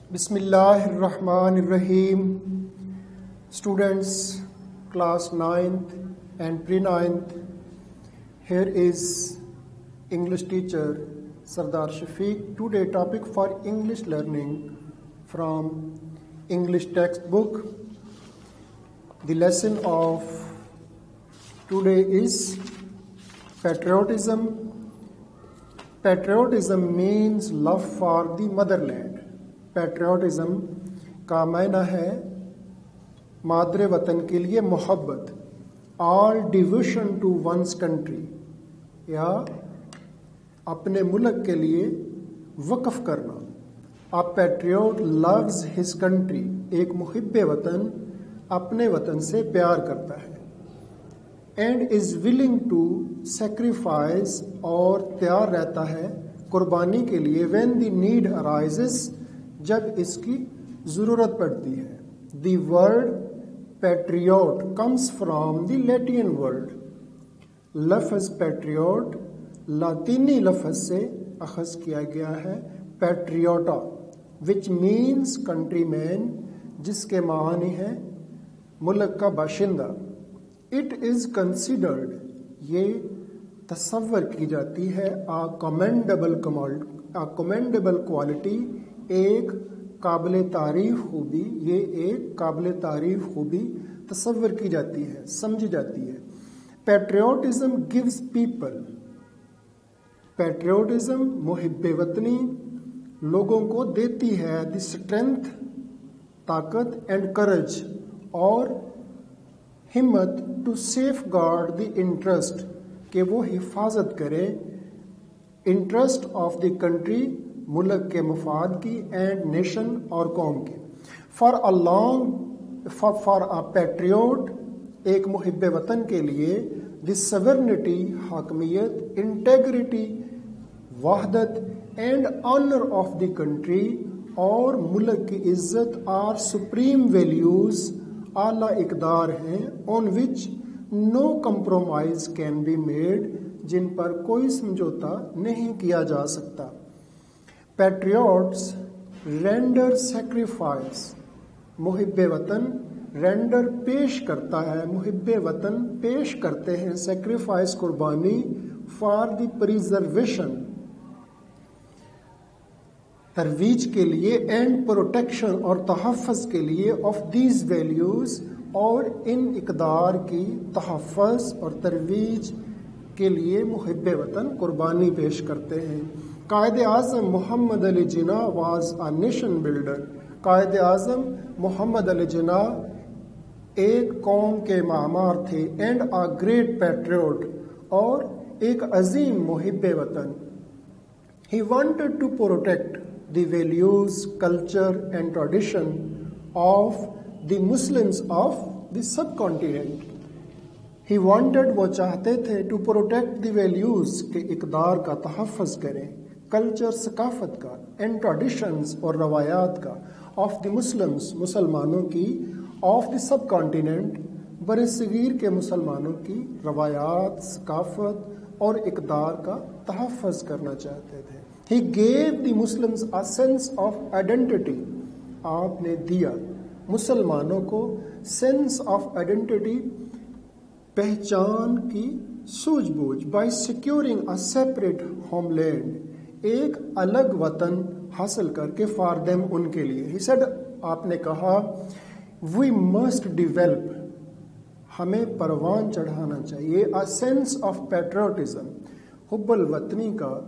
Bismillah ar-Rahman ar-Rahim. Students, class 9th and pre-9th, here is English teacher Sardar Shafiq. Today topic for English learning from English textbook. The lesson of today is patriotism. Patriotism means love for the motherland. Patriotism کا معنی ہے مادر وطن کے لیے محبت. آل devotion to once country, یا اپنے ملک کے لیے وقف کرنا. A patriot loves his country. ایک محب وطن اپنے وطن سے پیار کرتا ہے. And is willing to sacrifice, اور تیار رہتا ہے قربانی کے لیے. وین دی نیڈ arises، جب اس کی ضرورت پڑتی ہے. دی word Patriot comes from the Latané word. لفظ پیٹریوٹ لاطینی لفظ سے اخذ کیا گیا ہے پیٹریوٹا، وچ مینس کنٹری مین، جس کے معنی ہے ملک کا باشندہ. اٹ از کنسیڈرڈ، یہ تصور کی جاتی ہے کمینڈیبل کوالٹی، ایک قابل تعریف خوبی. یہ ایک قابل تعریف خوبی تصور کی جاتی ہے، سمجھی جاتی ہے. پیٹریوٹزم گیوز پیپل، پیٹریوٹزم محب وطنی لوگوں کو دیتی ہے دی اسٹرینتھ، طاقت، اینڈ کرج، اور ہمت، to safeguard the interest, کہ وہ حفاظت کرے انٹرسٹ آف دی کنٹری، ملک کے مفاد کی، اینڈ نیشن، اور قوم کی. فار اے پیٹریوٹ، ایک محب وطن کے لیے، دی سورنٹی، حاکمیت، انٹیگریٹی، وحدت، and honour of the country, اور ملک کی عزت، آر سپریم ویلیوز، اعلیٰ اقدار ہیں. آن وچ نو کمپرومائز کین بی میڈ، جن پر کوئی سمجھوتا نہیں کیا جا سکتا. پیٹریوٹس رینڈر سیکریفائس، محب وطن رینڈر پیش کرتا ہے، محب وطن پیش کرتے ہیں سیکریفائس، قربانی، فار دی پریزرویشن، ترویج کے لیے، اینڈ پروٹیکشن، اور تحفظ کے لیے، آف دیز ویلیوز، اور ان اقدار کی تحفظ اور ترویج کے لیے محب وطن قربانی پیش کرتے ہیں. قائد اعظم محمد Ali Jinnah was a nation builder. Quaid Azam محمد علی جناح ایک قوم کے معمار تھے. اینڈ اے گریٹ پیٹریوٹ، اور ایک عظیم محب وطن. He wanted to protect the values, culture, and tradition of the Muslims of the subcontinent. He wanted, وہ چاہتے تھے، ٹو پروٹیکٹ دی ویلیوز، کے اقدار کا تحفظ کریں، کلچر، ثقافت کا، اینڈ ٹریڈیشنز، اور روایات کا، آف دی مسلمس، مسلمانوں کی، آف دی سب کانٹیننٹ، بر صغیر کے مسلمانوں کی روایات، ثقافت اور اقدار کا تحفظ کرنا چاہتے تھے. He gave the Muslims a sense of identity, آپ نے دیا مسلمانوں کو سینس آف آئیڈینٹی، پہچان کی سوجھ بوجھ، by securing a separate homeland, ایک الگ وطن حاصل کر کے، فار دیم، ان کے لیے. ہی سیڈ، آپ نے کہا، وی مسٹ ڈیولپ، ہمیں پروان چڑھانا چاہیے، اے سینس آف پیٹریوٹزم، حب الوطنی کا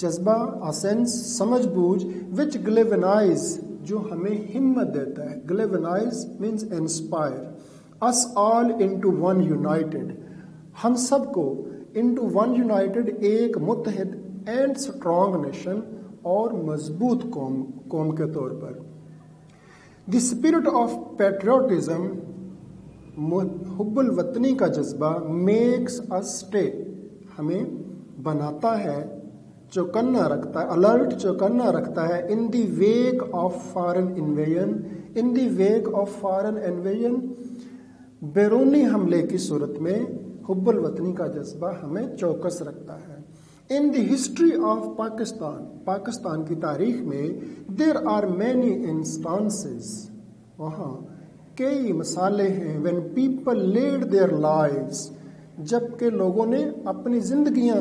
جذبہ، اے سینس، سمجھ بوجھ، وچ گلیونائز، جو ہمیں ہمت دیتا ہے. گلیونائز مینس انسپائر. اس آل انٹو ون یونائٹڈ، ہم سب کو، انٹو ون یونائٹڈ، ایک متحد اینڈ اسٹرانگ نیشن، اور مضبوط قوم کے طور پر. دی اسپرٹ آف پیٹریوٹزم، حب الوطنی کا جذبہ، میکس اس اسٹے، ہمیں بناتا ہے، چوکنا رکھتا ہے، الرٹ، چوکنا رکھتا ہے. In the wake of foreign invasion, in the wake of foreign invasion, بیرونی حملے کی صورت میں حب الوطنی کا جذبہ ہمیں چوکس رکھتا ہے. In the history of Pakistan کی تاریخ میں there are many instances, وہاں کئی مثالیں ہیں when people laid their lives, جبکہ لوگوں نے اپنی زندگیاں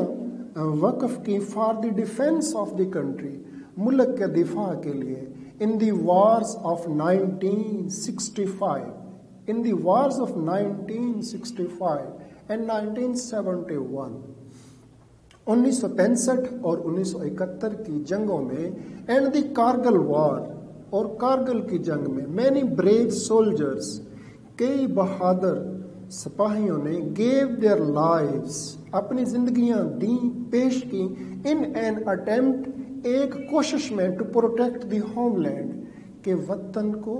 وقف کی for the defense of the country, ملک کے دفاع کے لیے. In the wars of 1965 and 1971, 1965 اور 1971 کی جنگوں میں اینڈ دی کارگل وار اور کارگل کی جنگ میں many brave soldiers, کئی بہادر سپاہیوں نے gave their lives, اپنی زندگیاں دیں پیش کی in an attempt, ایک کوشش میں to protect the homeland, کہ وطن کو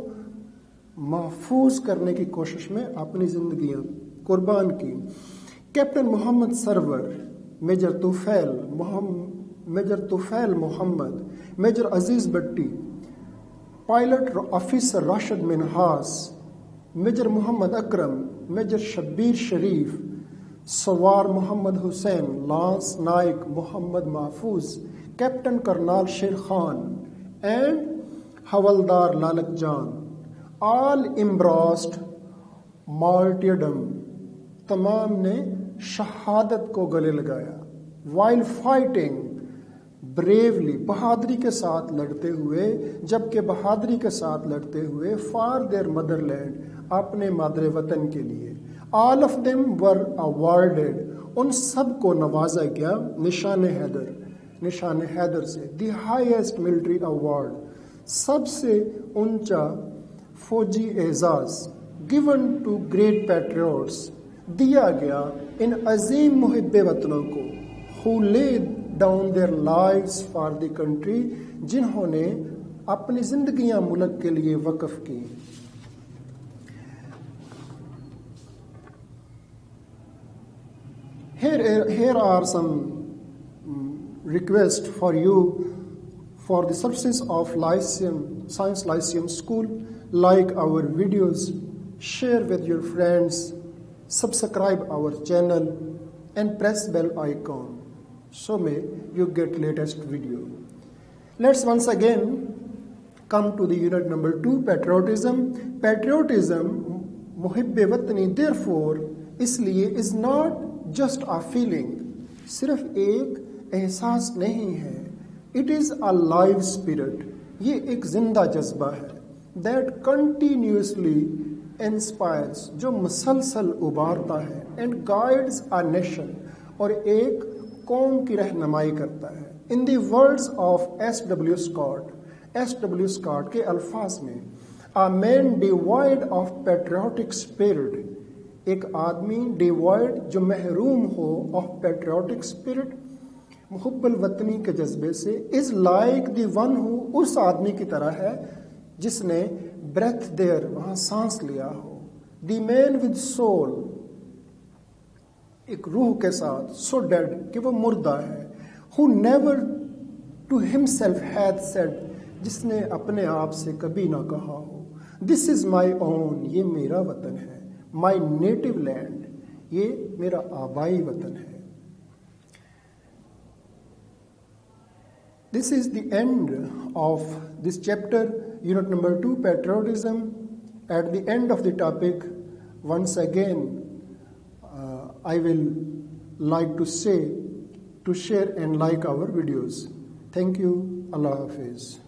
محفوظ کرنے کی کوشش میں اپنی زندگیاں قربان کی. Captain Muhammad Sarwar, major Tufail Muhammad, major Aziz Bhatti, pilot officer Rashid Minhas, major Muhammad Akram, major Shabbir Sharif, سوار محمد حسین, لانس نائک محمد محفوظ, کیپٹن کرنال شیر خان اینڈ حولدار لالک جان, آل امبراسڈ مارٹیرڈم, تمام نے شہادت کو گلے لگایا. وائل فائٹنگ بریولی, بہادری کے ساتھ لڑتے ہوئے, جبکہ بہادری کے ساتھ لڑتے ہوئے فار دیئر مدر لینڈ, اپنے مادر وطن کے لیے. All of them were awarded, ان سب کو نوازا گیا نشان حیدر سے. دی ہائیسٹ ملٹری ایوارڈ, سب سے اونچا فوجی اعزاز. given to great patriots, دیا گیا ان عظیم محب وطنوں کو. who laid down their lives for the country, جنہوں نے اپنی زندگیاں ملک کے لیے وقف کی. Here are some requests for you for the success of Science Lyceum School. Like our videos, share with your friends, subscribe our channel and press bell icon so may you get latest video. Let's once again come to the unit number 2, patriotism. Patriotism, محب وطنی, therefore, اس لیے is not just a feeling, صرف ایک احساس نہیں ہے. It is a live spirit, یہ ایک زندہ جذبہ ہے. That continuously inspires, جو مسلسل ابھارتا ہے. And guides a nation, اور ایک قوم کی رہنمائی کرتا ہے. In the words of S.W. Scott کے الفاظ میں, a man devoid of patriotic spirit, ایک آدمی devoid جو محروم ہو of patriotic spirit, محب الوطنی کے جذبے سے, is like the one who, اس آدمی کی طرح ہے جس نے breath there, وہاں سانس لیا ہو. The man with soul, ایک روح کے ساتھ, so dead کہ وہ مردہ ہے. Who never to himself hath said, جس نے اپنے آپ سے کبھی نہ کہا ہو, this is my own, یہ میرا وطن ہے. My native land, یہ میرا آبائی وطن ہے. This is the end of this chapter, unit number 2, patriotism. At the end of the topic, once again, I will like to say to share and like our videos. Thank you. Allah Hafiz.